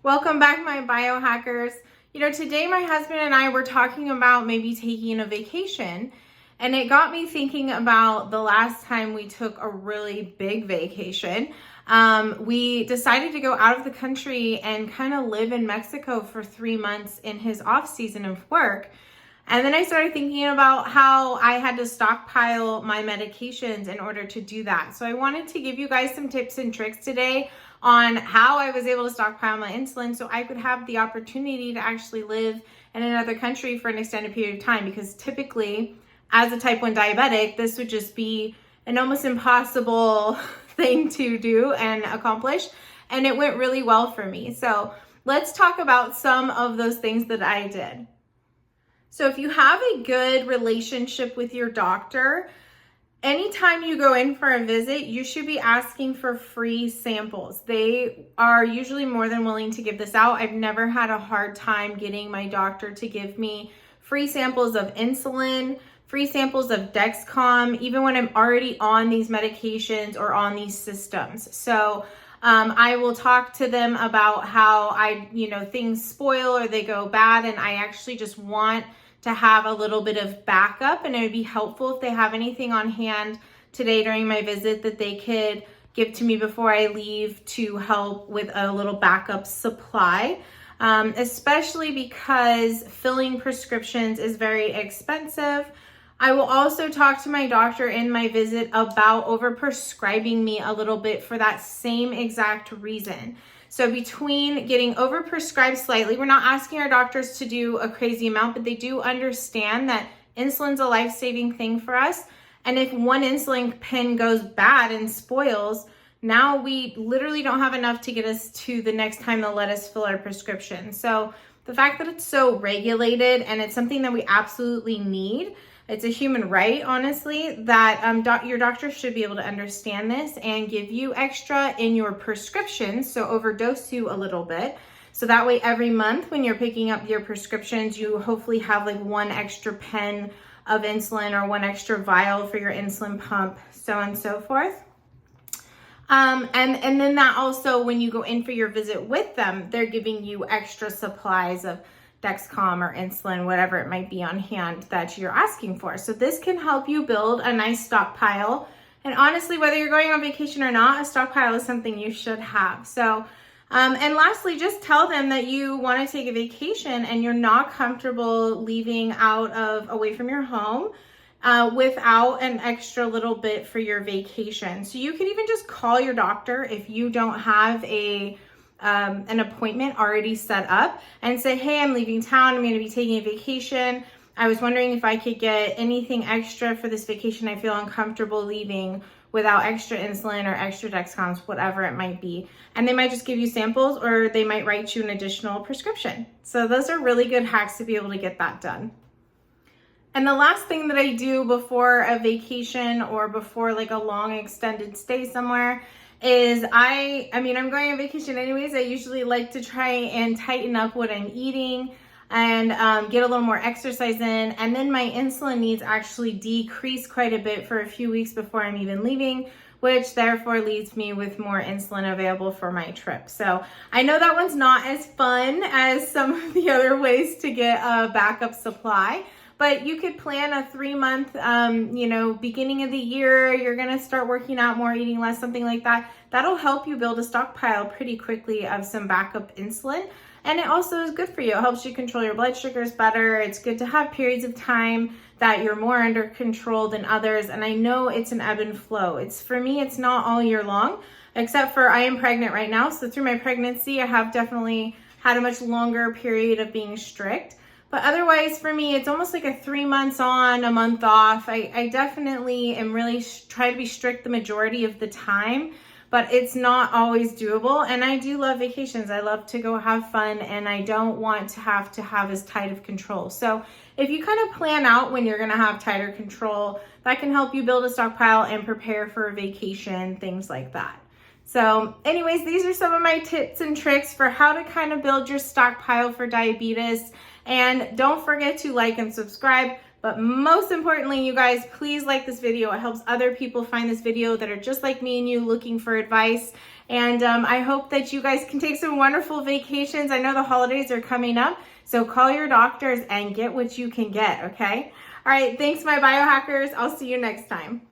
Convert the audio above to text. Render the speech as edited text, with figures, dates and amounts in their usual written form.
Welcome back, my biohackers. Today my husband and I were talking about maybe taking a vacation, and it got me thinking about the last time we took a really big vacation. We decided to go out of the country and kind of live in Mexico for 3 months in his off season of work. And then I started thinking about how I had to stockpile my medications in order to do that. So I wanted to give you guys some tips and tricks today on how I was able to stockpile my insulin so I could have the opportunity to actually live in another country for an extended period of time. Because typically, as a type 1 diabetic, this would just be an almost impossible thing to do and accomplish. And it went really well for me. So let's talk about some of those things that I did. So if you have a good relationship with your doctor, anytime you go in for a visit, you should be asking for free samples. They are usually more than willing to give this out. I've never had a hard time getting my doctor to give me free samples of insulin, free samples of Dexcom, even when I'm already on these medications or on these systems. So I will talk to them about how things spoil or they go bad, and I actually just want to have a little bit of backup, and it would be helpful if they have anything on hand today during my visit that they could give to me before I leave to help with a little backup supply, especially because filling prescriptions is very expensive. I will also talk to my doctor in my visit about overprescribing me a little bit for that same exact reason. So between getting overprescribed slightly, we're not asking our doctors to do a crazy amount, but they do understand that insulin's a life-saving thing for us. And if one insulin pen goes bad and spoils, now we literally don't have enough to get us to the next time they'll let us fill our prescription. So the fact that it's so regulated and it's something that we absolutely need, it's a human right, honestly, that your doctor should be able to understand this and give you extra in your prescriptions, so overdose you a little bit. So that way every month when you're picking up your prescriptions, you hopefully have like one extra pen of insulin or one extra vial for your insulin pump, so on and so forth. And then that also, when you go in for your visit with them, they're giving you extra supplies of Dexcom or insulin, whatever it might be on hand that you're asking for. So this can help you build a nice stockpile. And honestly, whether you're going on vacation or not, a stockpile is something you should have. So, and lastly, just tell them that you want to take a vacation and you're not comfortable leaving away from your home without an extra little bit for your vacation. So you can even just call your doctor if you don't have an appointment already set up and say, hey, I'm leaving town. I'm going to be taking a vacation. I was wondering if I could get anything extra for this vacation. I feel uncomfortable leaving without extra insulin or extra Dexcoms, whatever it might be. And they might just give you samples, or they might write you an additional prescription. So those are really good hacks to be able to get that done. And the last thing that I do before a vacation or before like a long extended stay somewhere is I'm going on vacation anyways. I usually like to try and tighten up what I'm eating and get a little more exercise in. And then my insulin needs actually decrease quite a bit for a few weeks before I'm even leaving, which therefore leaves me with more insulin available for my trip. So I know that one's not as fun as some of the other ways to get a backup supply. But you could plan a 3-month, beginning of the year, you're going to start working out more, eating less, something like that. That'll help you build a stockpile pretty quickly of some backup insulin. And it also is good for you. It helps you control your blood sugars better. It's good to have periods of time that you're more under control than others. And I know it's an ebb and flow. For me, it's not all year long, except for I am pregnant right now. So through my pregnancy, I have definitely had a much longer period of being strict. But otherwise, for me, it's almost like a 3 months on, a month off. I definitely am really try to be strict the majority of the time, but it's not always doable. And I do love vacations. I love to go have fun, and I don't want to have as tight of control. So if you kind of plan out when you're going to have tighter control, that can help you build a stockpile and prepare for a vacation, things like that. So anyways, these are some of my tips and tricks for how to kind of build your stockpile for diabetes. And don't forget to like and subscribe. But most importantly, you guys, please like this video. It helps other people find this video that are just like me and you looking for advice. And I hope that you guys can take some wonderful vacations. I know the holidays are coming up, so call your doctors and get what you can get, okay? All right, thanks, my biohackers. I'll see you next time.